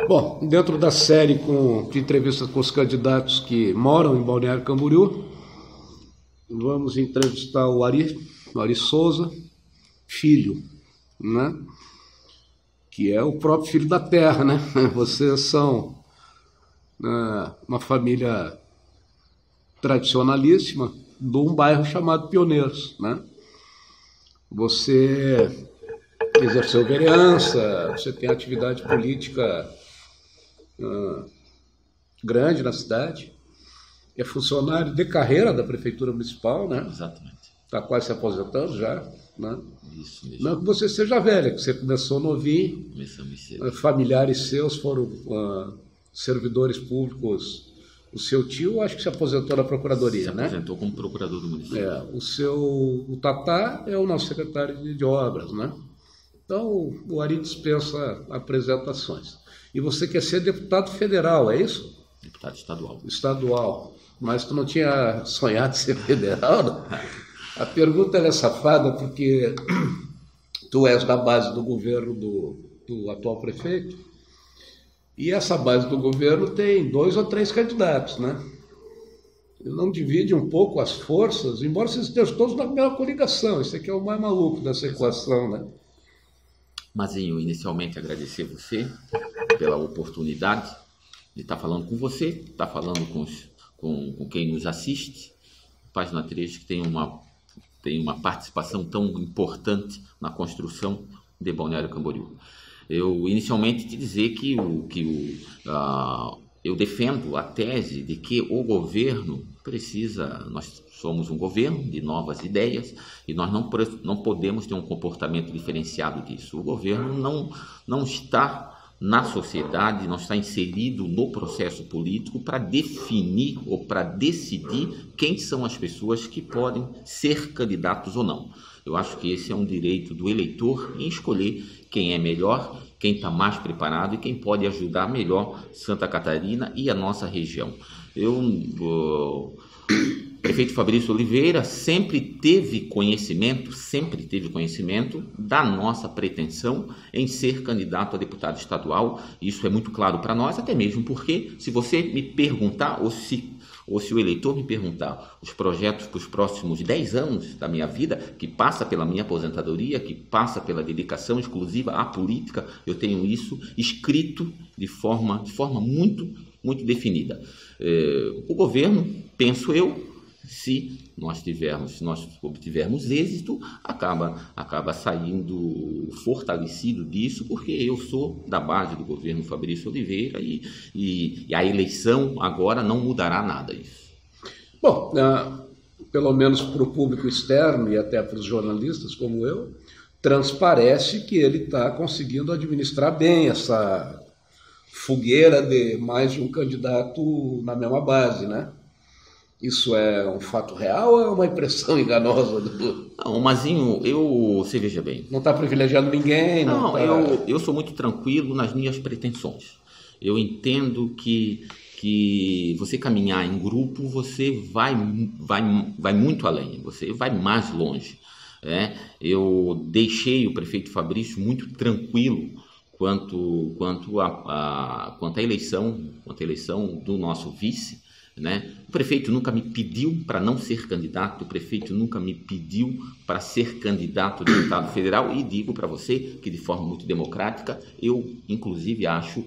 Bom, dentro da série de entrevistas com os candidatos que moram em Balneário Camboriú, vamos entrevistar o Ari Souza, filho, né? Que é o próprio filho da terra, né? Vocês são uma família tradicionalíssima de um bairro chamado Pioneiros, né? Você exerceu vereança, você tem atividade política grande na cidade, é funcionário de carreira da Prefeitura Municipal, né? Exatamente. Está quase se aposentando já, né? Isso mesmo. Não que você seja velha, que você começou novinho, familiares seus foram servidores públicos. O seu tio, acho que se aposentou na Procuradoria, né? Se aposentou como procurador do município. O Tatá é o nosso secretário de obras, né? Então, o Ari dispensa apresentações. E você quer ser deputado federal, é isso? Deputado estadual. Estadual. Mas tu não tinha sonhado em ser federal, não? A pergunta é safada porque tu és da base do governo do atual prefeito e essa base do governo tem 2 ou 3 candidatos, né? Ele não divide um pouco as forças, embora vocês estejam todos na mesma coligação. Isso aqui é o mais maluco dessa equação, né? Mazinho, inicialmente agradecer você pela oportunidade de estar falando com você, estar falando com quem nos assiste. Página 3, que tem uma participação tão importante na construção de Balneário Camboriú. Eu inicialmente te dizer que eu defendo a tese de que o governo precisa, nós somos um governo de novas ideias e nós não podemos ter um comportamento diferenciado disso. O governo não está na sociedade, não está inserido no processo político para definir ou para decidir quem são as pessoas que podem ser candidatos ou não. Eu acho que esse é um direito do eleitor em escolher quem é melhor, quem está preparado e quem pode ajudar melhor Santa Catarina e a nossa região. O prefeito Fabrício Oliveira sempre teve conhecimento da nossa pretensão em ser candidato a deputado estadual. Isso é muito claro para nós, até mesmo porque se você me perguntar, ou se o eleitor me perguntar os projetos para os próximos 10 anos da minha vida, que passa pela minha aposentadoria, que passa pela dedicação exclusiva à política, eu tenho isso escrito de forma muito, muito definida. O governo, penso eu, se nós obtivermos êxito, acaba saindo fortalecido disso, porque eu sou da base do governo Fabrício Oliveira e a eleição agora não mudará nada isso. Bom, pelo menos para o público externo e até para os jornalistas como eu, transparece que ele está conseguindo administrar bem essa fogueira de mais de um candidato na mesma base, né? Isso é um fato real ou é uma impressão enganosa? Não, Mazinho, você veja bem. Não está privilegiando ninguém? Eu sou muito tranquilo nas minhas pretensões. Eu entendo que você caminhar em grupo, você vai muito além, você vai mais longe. Eu deixei o prefeito Fabrício muito tranquilo quanto à eleição do nosso vice. O prefeito nunca me pediu para não ser candidato, o prefeito nunca me pediu para ser candidato a deputado federal e digo para você que de forma muito democrática, eu inclusive acho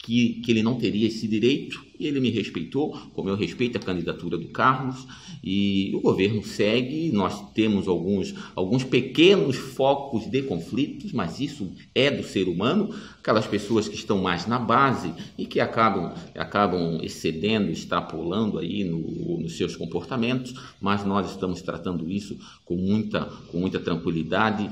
que ele não teria esse direito e ele me respeitou, como eu respeito a candidatura do Carlos e o governo segue, nós temos alguns pequenos focos de conflitos, mas isso é do ser humano, aquelas pessoas que estão mais na base e que acabam excedendo, extrapolando aí nos seus comportamentos, mas nós estamos tratando isso com muita tranquilidade.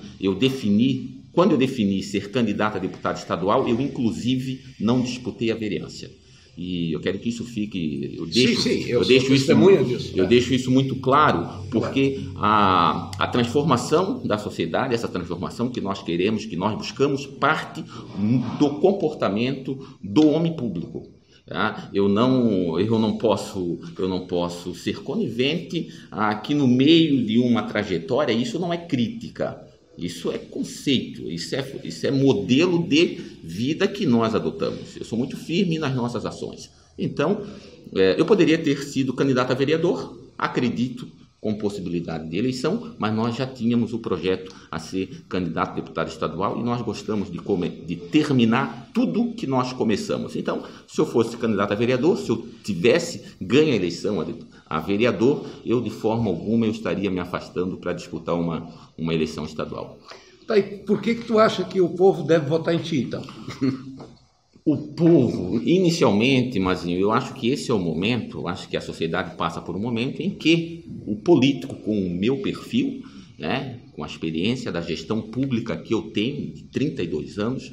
Quando eu defini ser candidato a deputado estadual, eu inclusive não disputei a vereança. E eu quero que isso fique... Eu deixo isso muito claro, porque a transformação da sociedade, essa transformação que nós queremos, que nós buscamos, parte do comportamento do homem público. Tá? Eu não posso ser conivente aqui no meio de uma trajetória, isso não é crítica. Isso é conceito, isso é modelo de vida que nós adotamos. Eu sou muito firme nas nossas ações. Então, eu poderia ter sido candidato a vereador, acredito, com possibilidade de eleição, mas nós já tínhamos o projeto a ser candidato a deputado estadual e nós gostamos de terminar tudo que nós começamos. Então, se eu fosse candidato a vereador, se eu tivesse ganho a eleição a vereador, eu de forma alguma eu estaria me afastando para disputar uma eleição estadual. Tá, e por que tu acha que o povo deve votar em ti, então? O povo, inicialmente, Mazinho, eu acho que esse é o momento, eu acho que a sociedade passa por um momento em que o político com o meu perfil, né, com a experiência da gestão pública que eu tenho, de 32 anos,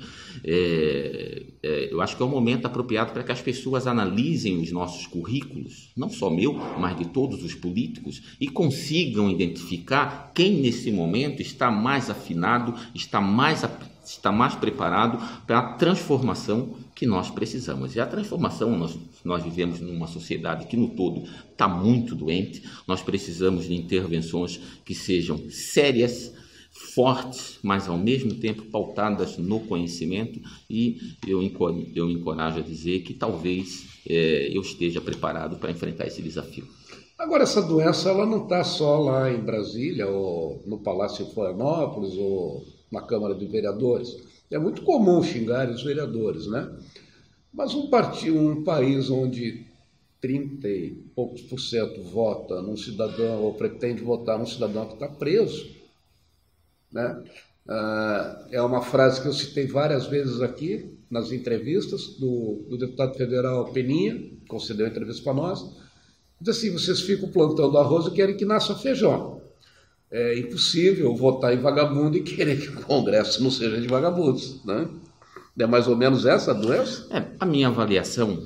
eu acho que é o momento apropriado para que as pessoas analisem os nossos currículos, não só meu, mas de todos os políticos, e consigam identificar quem nesse momento está mais afinado, está mais preparado para a transformação que nós precisamos. E a transformação, nós vivemos numa sociedade que no todo está muito doente, nós precisamos de intervenções que sejam sérias, fortes, mas ao mesmo tempo pautadas no conhecimento, e eu encorajo a dizer que talvez eu esteja preparado para enfrentar esse desafio. Agora, essa doença ela não está só lá em Brasília, ou no Palácio de Florianópolis, ou na Câmara de Vereadores. É muito comum xingar os vereadores, né? Mas um país onde 30 e poucos % vota num cidadão, ou pretende votar num cidadão que está preso, né? É uma frase que eu citei várias vezes aqui, nas entrevistas, do deputado federal Peninha, que concedeu a entrevista para nós. Diz assim: vocês ficam plantando arroz e querem que nasça feijão. É impossível votar em vagabundo e querer que o Congresso não seja de vagabundos, né? É mais ou menos essa a doença? A minha avaliação,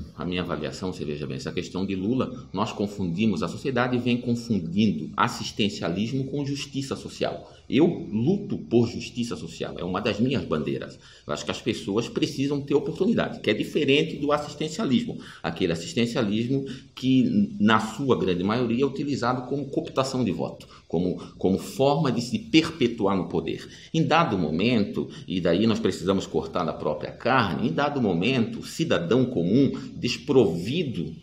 você veja bem, essa questão de Lula, nós confundimos, a sociedade vem confundindo assistencialismo com justiça social. Eu luto por justiça social, é uma das minhas bandeiras. Eu acho que as pessoas precisam ter oportunidade, que é diferente do assistencialismo. Aquele assistencialismo que, na sua grande maioria, é utilizado como cooptação de voto, como forma de se perpetuar no poder. Em dado momento, e daí nós precisamos cortar da própria carne, em dado momento, o cidadão comum, desprovido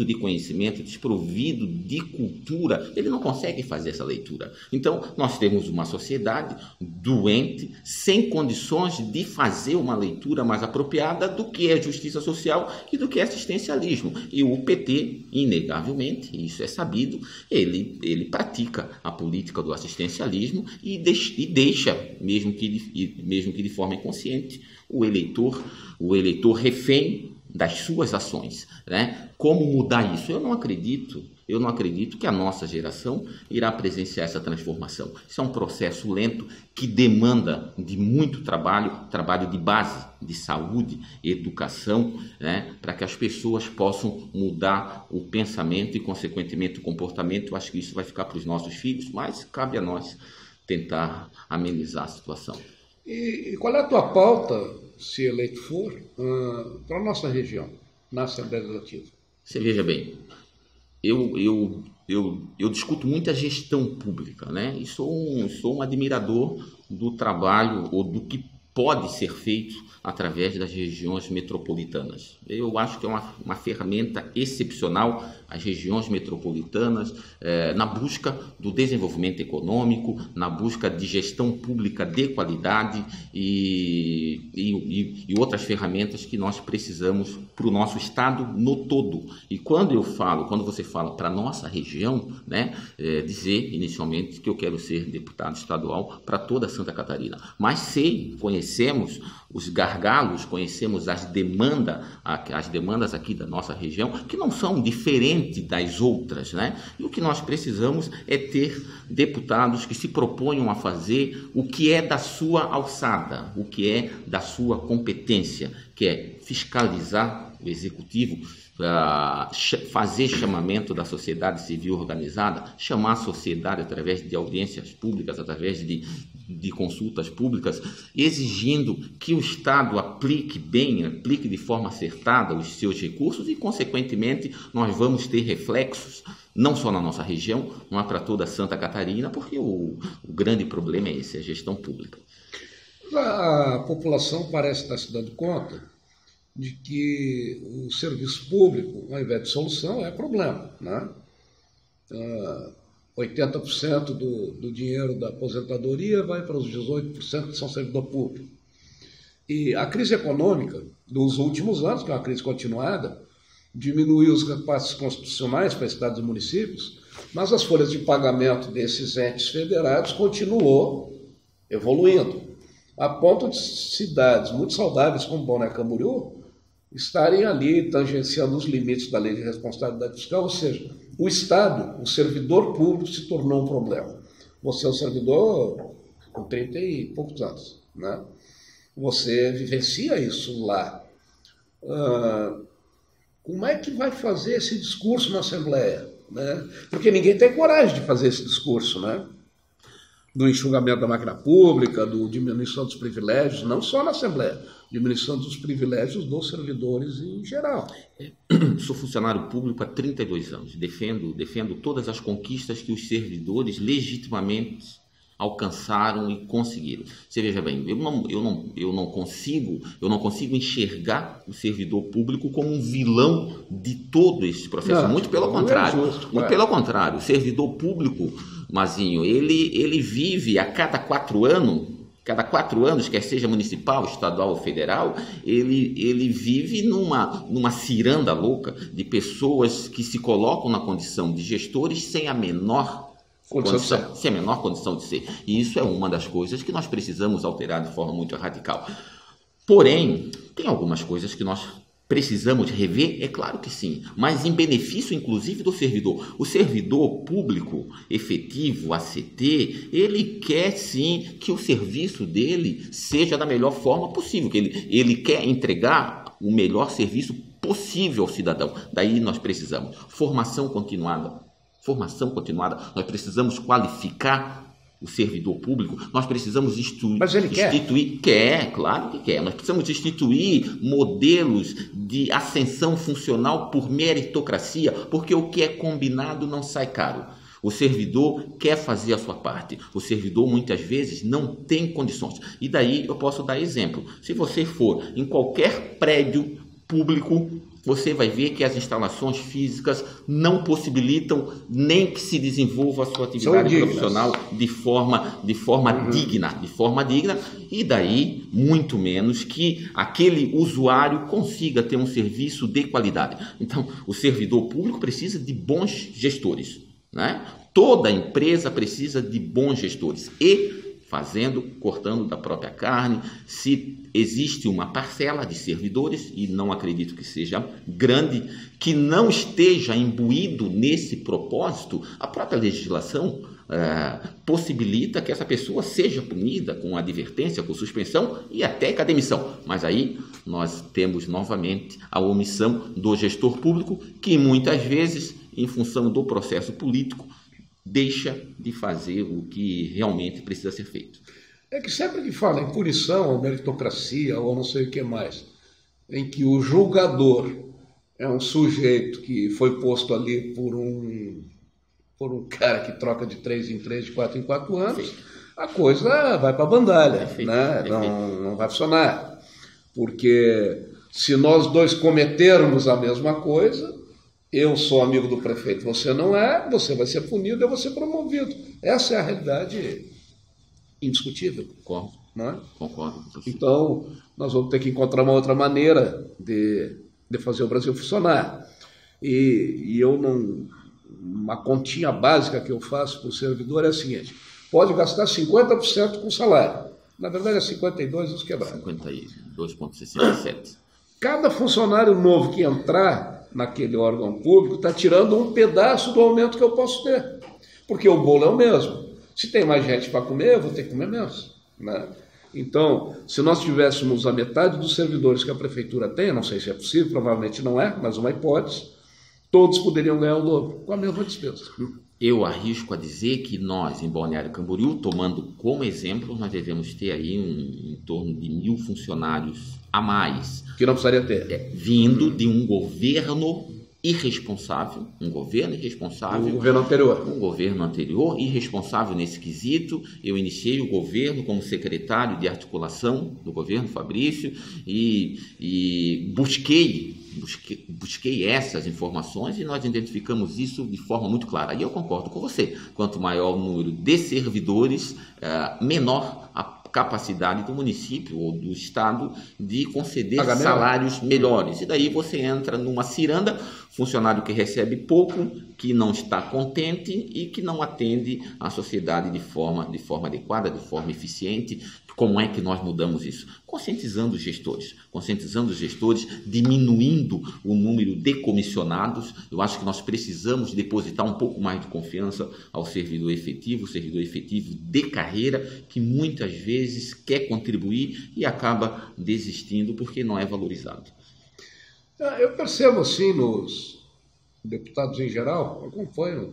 de conhecimento, desprovido de cultura, ele não consegue fazer essa leitura. Então, nós temos uma sociedade doente, sem condições de fazer uma leitura mais apropriada do que é justiça social e do que é assistencialismo. E o PT, inegavelmente, isso é sabido, ele pratica a política do assistencialismo e deixa, mesmo que de forma inconsciente, o eleitor refém das suas ações, né? Como mudar isso? Eu não acredito que a nossa geração irá presenciar essa transformação. Isso é um processo lento que demanda de muito trabalho de base, de saúde, educação, né? Para que as pessoas possam mudar o pensamento e, consequentemente, o comportamento. Eu acho que isso vai ficar para os nossos filhos, mas cabe a nós tentar amenizar a situação. E qual é a tua pauta, se eleito for, para a nossa região, na Assembleia Legislativa? Você veja bem, eu discuto muito a gestão pública, né? E sou um admirador do trabalho ou do que pode ser feito através das regiões metropolitanas. Eu acho que é uma ferramenta excepcional as regiões metropolitanas na busca do desenvolvimento econômico, na busca de gestão pública de qualidade e outras ferramentas que nós precisamos para o nosso estado no todo. E quando você fala para a nossa região, né, dizer inicialmente que eu quero ser deputado estadual para toda Santa Catarina. Mas conhecemos os gargalos, conhecemos as demandas aqui da nossa região, que não são diferentes das outras, né? E o que nós precisamos é ter deputados que se proponham a fazer o que é da sua alçada, o que é da sua competência, que é fiscalizar o executivo, fazer chamamento da sociedade civil organizada, chamar a sociedade através de audiências públicas, através de consultas públicas, exigindo que o Estado aplique de forma acertada os seus recursos e, consequentemente, nós vamos ter reflexos não só na nossa região, mas para toda Santa Catarina, porque o grande problema é esse, a gestão pública. A população parece estar se dando conta de que o serviço público, ao invés de solução, é problema, né? 80% do dinheiro da aposentadoria vai para os 18% que são servidor público. E a crise econômica dos últimos anos, que é uma crise continuada, diminuiu os repasses constitucionais para estados e municípios, mas as folhas de pagamento desses entes federados continuou evoluindo, a ponto de cidades muito saudáveis como Balneário Camboriú estarem ali tangenciando os limites da lei de responsabilidade fiscal, ou seja, o Estado, o servidor público se tornou um problema. Você é um servidor com 30 e poucos anos, né? Você vivencia isso lá. Como é que vai fazer esse discurso na Assembleia, né? Porque ninguém tem coragem de fazer esse discurso, né? Do enxugamento da máquina pública, do diminuição dos privilégios, não só na Assembleia, diminuição dos privilégios dos servidores em geral. Sou funcionário público há 32 anos, defendo todas as conquistas que os servidores legitimamente alcançaram e conseguiram. Você veja bem, eu não consigo enxergar o servidor público como um vilão de todo esse processo. Muito pelo contrário. Muito pelo contrário. O servidor público, Mazinho, ele vive a cada 4 anos, quer seja municipal, estadual ou federal, ele vive numa ciranda louca de pessoas que se colocam na condição de gestores sem a menor condição de ser. E isso é uma das coisas que nós precisamos alterar de forma muito radical. Porém, tem algumas coisas que nós precisamos rever, é claro que sim, mas em benefício inclusive do servidor. O servidor público efetivo, ACT, ele quer sim que o serviço dele seja da melhor forma possível, que ele quer entregar o melhor serviço possível ao cidadão. Daí nós precisamos formação continuada, nós precisamos qualificar o servidor público, nós precisamos claro que quer, nós precisamos instituir modelos de ascensão funcional por meritocracia, porque o que é combinado não sai caro. O servidor quer fazer a sua parte, o servidor muitas vezes não tem condições. E daí eu posso dar exemplo. Se você for em qualquer prédio público, você vai ver que as instalações físicas não possibilitam nem que se desenvolva a sua atividade profissional de forma digna, e daí muito menos que aquele usuário consiga ter um serviço de qualidade. Então, o servidor público precisa de bons gestores, né? Toda empresa precisa de bons gestores e cortando da própria carne. Se existe uma parcela de servidores, e não acredito que seja grande, que não esteja imbuído nesse propósito, a própria legislação possibilita que essa pessoa seja punida com advertência, com suspensão e até com a demissão. Mas aí nós temos novamente a omissão do gestor público, que muitas vezes, em função do processo político, deixa de fazer o que realmente precisa ser feito. É que sempre que fala em punição, ou meritocracia, ou não sei o que mais, em que o julgador é um sujeito que foi posto ali por um cara que troca de 3 em 3, de 4 em 4 anos, perfeito, a coisa vai para a bandalha, perfeito, né? Perfeito. Não vai funcionar. Porque se nós dois cometermos a mesma coisa, eu sou amigo do prefeito, você não é, você vai ser punido, eu vou ser promovido. Essa é a realidade indiscutível. Concordo. Não é? Concordo. Então, nós vamos ter que encontrar uma outra maneira de fazer o Brasil funcionar. E eu não... Uma continha básica que eu faço para o servidor é a seguinte: pode gastar 50% com salário. Na verdade é 52 os quebrados. 52,67. Cada funcionário novo que entrar naquele órgão público está tirando um pedaço do aumento que eu posso ter, porque o bolo é o mesmo. Se tem mais gente para comer, eu vou ter que comer menos, né? Então, se nós tivéssemos a metade dos servidores que a prefeitura tem, não sei se é possível, provavelmente não é, mas uma hipótese, todos poderiam ganhar o dobro com a mesma despesa. Eu arrisco a dizer que nós, em Balneário Camboriú, tomando como exemplo, nós devemos ter aí em torno de 1.000 funcionários a mais. Que não precisaria ter. Vindo de um governo irresponsável, um governo irresponsável. O governo anterior. Um governo anterior, irresponsável nesse quesito. Eu iniciei o governo como secretário de articulação do governo, Fabrício, e busquei essas informações e nós identificamos isso de forma muito clara. E eu concordo com você. Quanto maior o número de servidores, menor a capacidade do município ou do estado de conceder salários melhores. E daí você entra numa ciranda, funcionário que recebe pouco, que não está contente e que não atende a sociedade de forma adequada, de forma eficiente. Como é que nós mudamos isso? Conscientizando os gestores, diminuindo o número de comissionados. Eu acho que nós precisamos depositar um pouco mais de confiança ao servidor efetivo de carreira, que muitas vezes quer contribuir e acaba desistindo porque não é valorizado. Eu percebo assim nos deputados em geral, acompanho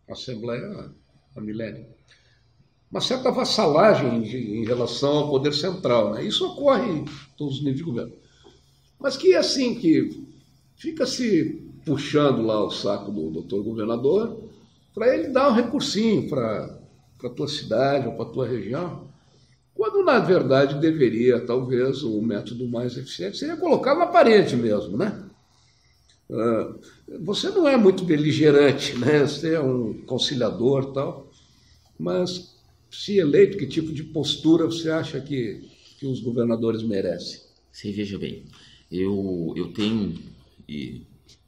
a Assembleia há milênio, uma certa vassalagem em relação ao poder central, né? Isso ocorre em todos os níveis de governo. Mas que assim, que fica se puxando lá o saco do doutor governador para ele dar um recursinho para a tua cidade ou para a tua região, quando na verdade deveria, talvez, o método mais eficiente seria colocar na parede mesmo, né? Você não é muito beligerante, né? Você é um conciliador e tal, mas se eleito, que tipo de postura você acha que os governadores merecem? Você veja bem, eu tenho, e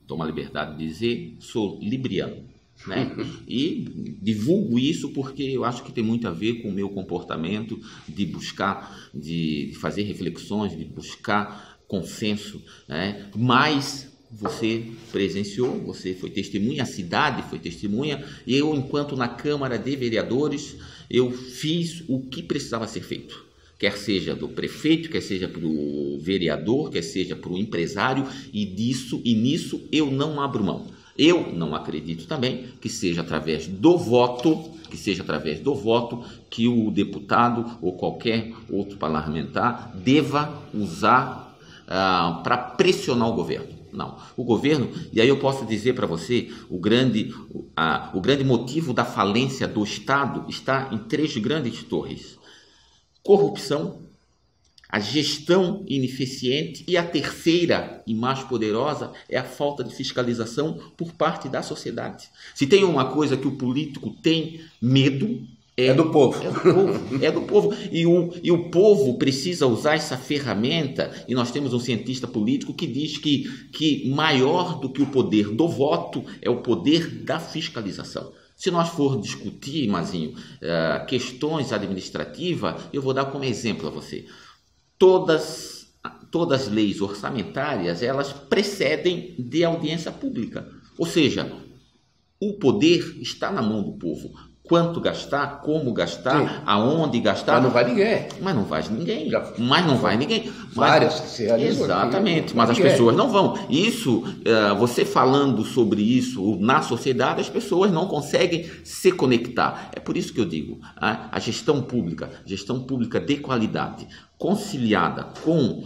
tomo a liberdade de dizer, sou libriano, né? E divulgo isso porque eu acho que tem muito a ver com o meu comportamento de buscar, de fazer reflexões, de buscar consenso, né? Mas você presenciou, você foi testemunha, a cidade foi testemunha, e eu, enquanto na Câmara de Vereadores, eu fiz o que precisava ser feito, quer seja do prefeito, quer seja para o vereador, quer seja para o empresário, e nisso eu não abro mão. Eu não acredito também que seja através do voto, que o deputado ou qualquer outro parlamentar deva usar para pressionar o governo. Não, o governo, e aí eu posso dizer para você, o grande motivo da falência do Estado está em 3 grandes torres: corrupção, a gestão ineficiente e a terceira e mais poderosa é a falta de fiscalização por parte da sociedade. Se tem uma coisa que o político tem medo, é do povo. É do povo. E o povo precisa usar essa ferramenta, e nós temos um cientista político que diz que maior do que o poder do voto é o poder da fiscalização. Se nós for discutir, Mazinho, questões administrativas, eu vou dar como exemplo a você. Todas as leis orçamentárias, elas precedem de audiência pública. Ou seja, o poder está na mão do povo. Quanto gastar, como gastar, sim, aonde gastar. Mas não vai ninguém. Mas não vai ninguém. Várias que se realizam. Exatamente, aqui, mas as pessoas não vão. Isso, você falando sobre isso na sociedade, as pessoas não conseguem se conectar. É por isso que eu digo, a gestão pública de qualidade, conciliada com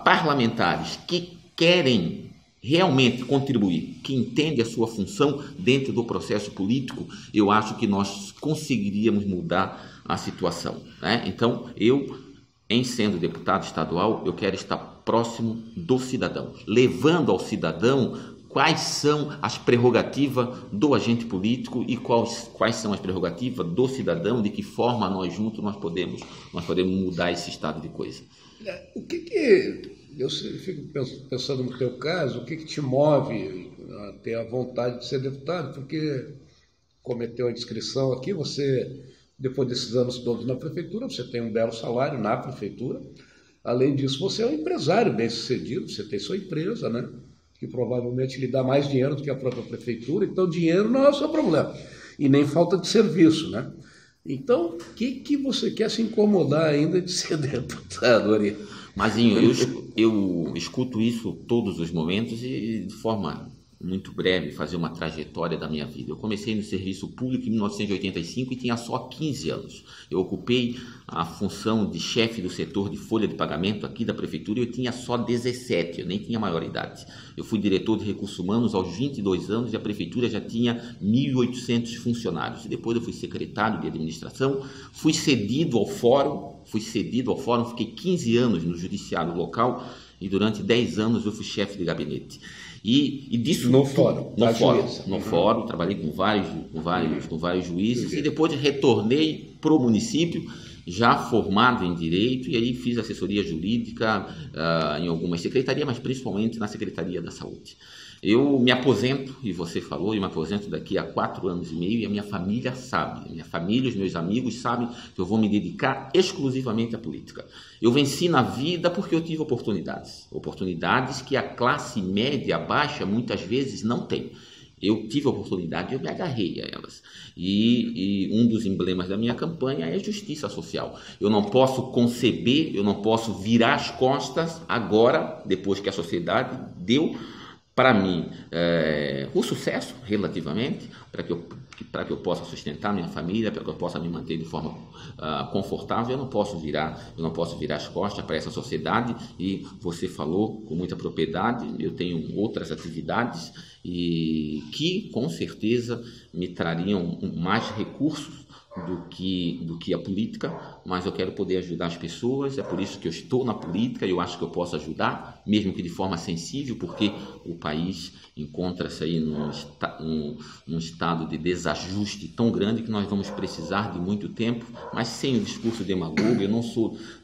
parlamentares que querem realmente contribuir, que entende a sua função dentro do processo político, eu acho que nós conseguiríamos mudar a situação, né? Então, eu, em sendo deputado estadual, eu quero estar próximo do cidadão, levando ao cidadão quais são as prerrogativas do agente político e quais são as prerrogativas do cidadão, de que forma nós juntos nós podemos mudar esse estado de coisa. O que eu fico pensando no teu caso, o que te move a ter a vontade de ser deputado? Porque cometeu a indiscrição aqui, você, depois desses anos todos na prefeitura, você tem um belo salário na prefeitura. Além disso, você é um empresário bem-sucedido, você tem sua empresa, né? Que provavelmente lhe dá mais dinheiro do que a própria prefeitura, então dinheiro não é o seu problema. E nem falta de serviço, né? Então, o que você quer se incomodar ainda de ser deputado, Ari? Mazinho, eu escuto isso todos os momentos e de forma muito breve, fazer uma trajetória da minha vida. Eu comecei no serviço público em 1985 e tinha só 15 anos. Eu ocupei a função de chefe do setor de folha de pagamento aqui da prefeitura e eu tinha só 17, eu nem tinha maioridade. Eu fui diretor de recursos humanos aos 22 anos e a prefeitura já tinha 1.800 funcionários. E depois eu fui secretário de administração, fui cedido ao fórum, fiquei 15 anos no judiciário local e durante 10 anos eu fui chefe de gabinete. E disso no fórum, no fórum, trabalhei com vários juízes e depois retornei para o município, já formado em direito, e aí fiz assessoria jurídica em algumas secretarias, mas principalmente na Secretaria da Saúde. Eu me aposento, e você falou, eu me aposento daqui a 4 anos e meio, e a minha família sabe, a minha família, os meus amigos sabem que eu vou me dedicar exclusivamente à política. Eu venci na vida porque eu tive oportunidades que a classe média baixa muitas vezes não tem. Eu tive a oportunidade, eu me agarrei a elas. E um dos emblemas da minha campanha é a justiça social. Eu não posso conceber, eu não posso virar as costas agora, depois que a sociedade deu para mim o sucesso, relativamente, para que eu possa sustentar minha família, para que eu possa me manter de forma confortável. Eu não posso virar as costas para essa sociedade. E você falou com muita propriedade, eu tenho outras atividades e que com certeza me trariam mais recursos do que a política, mas eu quero poder ajudar as pessoas, é por isso que eu estou na política, eu acho que eu posso ajudar, mesmo que de forma sensível, porque o país encontra-se aí num estado de desajuste tão grande que nós vamos precisar de muito tempo, mas sem o discurso demagogo.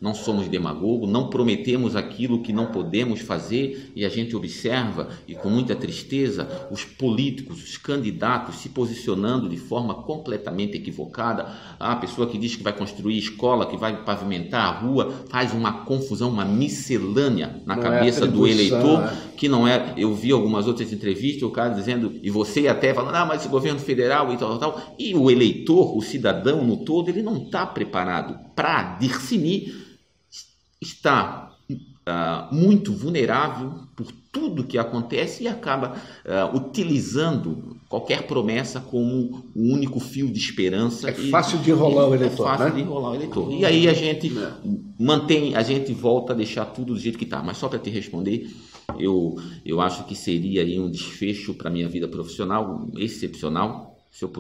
Não somos demagogos, não prometemos aquilo que não podemos fazer, e a gente observa, e com muita tristeza, os políticos, os candidatos se posicionando de forma completamente equivocada. A pessoa que diz que vai construir escola, que vai pavimentar a rua, faz uma confusão, uma miscelânea na cabeça do eleitor, que não é. Eu vi algumas outras entrevistas, o cara dizendo, e você até falando, mas esse governo federal e tal, e o eleitor, o cidadão no todo, ele não está preparado para discernir, está muito vulnerável por tudo que acontece e acaba utilizando qualquer promessa como um único fio de esperança. É fácil de enrolar o eleitor, é fácil de enrolar o eleitor. E aí a gente volta a deixar tudo do jeito que está. Mas só para te responder, eu acho que seria aí um desfecho para a minha vida profissional excepcional, se eu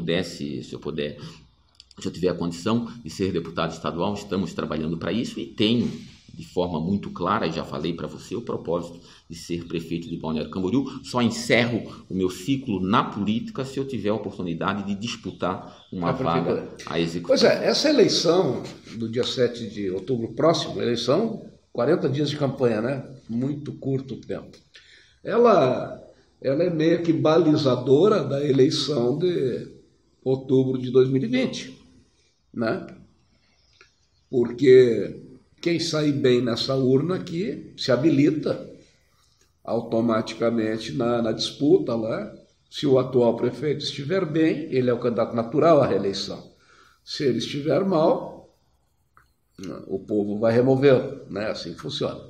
tiver a condição de ser deputado estadual. Estamos trabalhando para isso e tenho de forma muito clara, e já falei para você, o propósito de ser prefeito de Balneário Camboriú. Só encerro o meu ciclo na política se eu tiver a oportunidade de disputar uma vaga a executiva. Pois é, essa eleição do dia 7 de outubro próximo, eleição, 40 dias de campanha, né? Muito curto tempo. Ela é meio que balizadora da eleição de outubro de 2020, né? Porque quem sair bem nessa urna aqui se habilita automaticamente na disputa lá. Se o atual prefeito estiver bem, ele é o candidato natural à reeleição. Se ele estiver mal, o povo vai removê-lo, né? Assim funciona.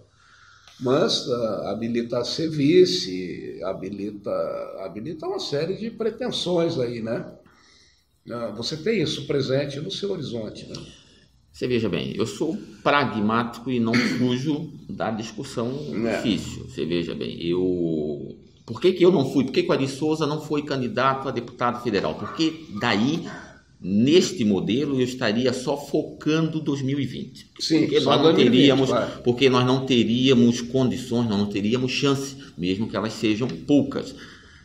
Mas habilita a ser vice, habilita uma série de pretensões aí, né? Você tem isso presente no seu horizonte, né? Você veja bem, eu sou pragmático e não fujo da discussão difícil. Você veja bem, por que eu não fui? Por que o Ari Souza não foi candidato a deputado federal? Porque daí, neste modelo, eu estaria só focando 2020. Sim, porque nós não teríamos condições, nós não teríamos chance, mesmo que elas sejam poucas.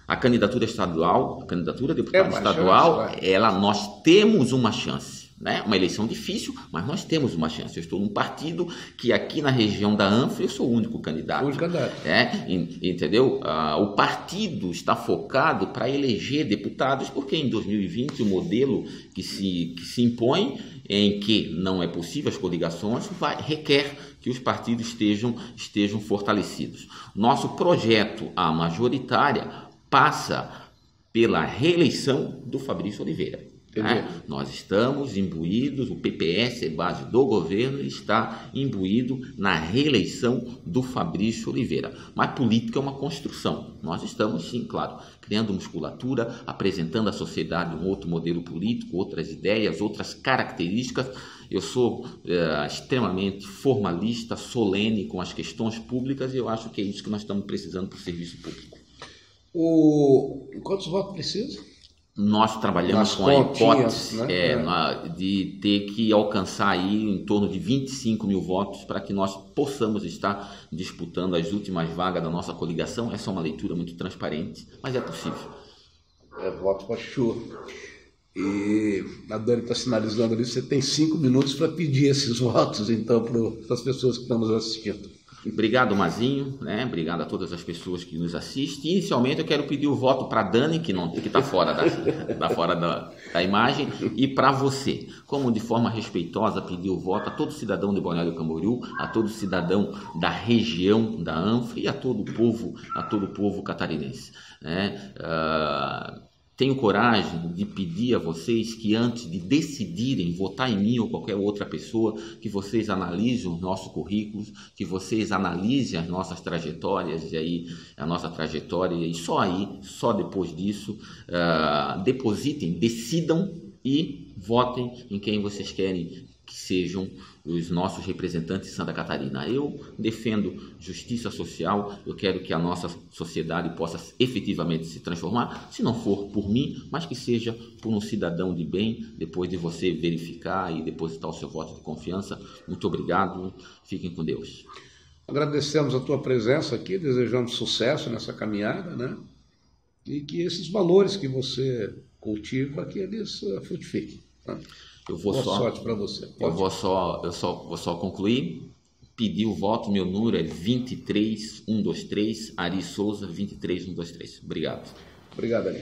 A candidatura estadual, a candidatura a deputado estadual, nós temos uma chance. Né? Uma eleição difícil, mas nós temos uma chance. Eu estou num partido que aqui na região da ANFRA eu sou o único candidato. Entendeu? O partido está focado para eleger deputados, porque em 2020 o modelo que se impõe, em que não é possível as coligações, requer que os partidos estejam fortalecidos. Nosso projeto, a majoritária, passa pela reeleição do Fabrício Oliveira. Nós estamos imbuídos, o PPS é base do governo, está imbuído na reeleição do Fabrício Oliveira. Mas política é uma construção. Nós estamos, sim, claro, criando musculatura, apresentando à sociedade um outro modelo político, outras ideias, outras características. Eu sou extremamente formalista, solene com as questões públicas e eu acho que é isso que nós estamos precisando para o serviço público. Quantos votos precisa? Nós trabalhamos com a hipótese de ter que alcançar aí em torno de 25 mil votos para que nós possamos estar disputando as últimas vagas da nossa coligação. Essa é uma leitura muito transparente, mas é possível. Voto para Chu. E a Dani está sinalizando ali, você tem 5 minutos para pedir esses votos, então, para as pessoas que estão nos assistindo. Obrigado, Mazinho, obrigado a todas as pessoas que nos assistem. Inicialmente eu quero pedir o voto para a Dani, que está fora da imagem, e para você, como de forma respeitosa pedir o voto a todo cidadão de Balneário Camboriú, a todo cidadão da região da Anfra e a todo o povo catarinense. Tenho coragem de pedir a vocês que antes de decidirem votar em mim ou qualquer outra pessoa, que vocês analisem os nossos currículos, que vocês analisem as nossas trajetórias e aí a nossa trajetória e só depois disso, decidam e votem em quem vocês querem que sejam os nossos representantes de Santa Catarina. Eu defendo justiça social, eu quero que a nossa sociedade possa efetivamente se transformar, se não for por mim, mas que seja por um cidadão de bem, depois de você verificar e depositar o seu voto de confiança. Muito obrigado, fiquem com Deus. Agradecemos a tua presença aqui, desejamos sucesso nessa caminhada, e que esses valores que você cultiva, que eles frutifiquem. Boa sorte para você. Eu vou só concluir. Pedir o voto, meu número é 23123, Ari Souza 23123. Obrigado. Obrigado, Ari.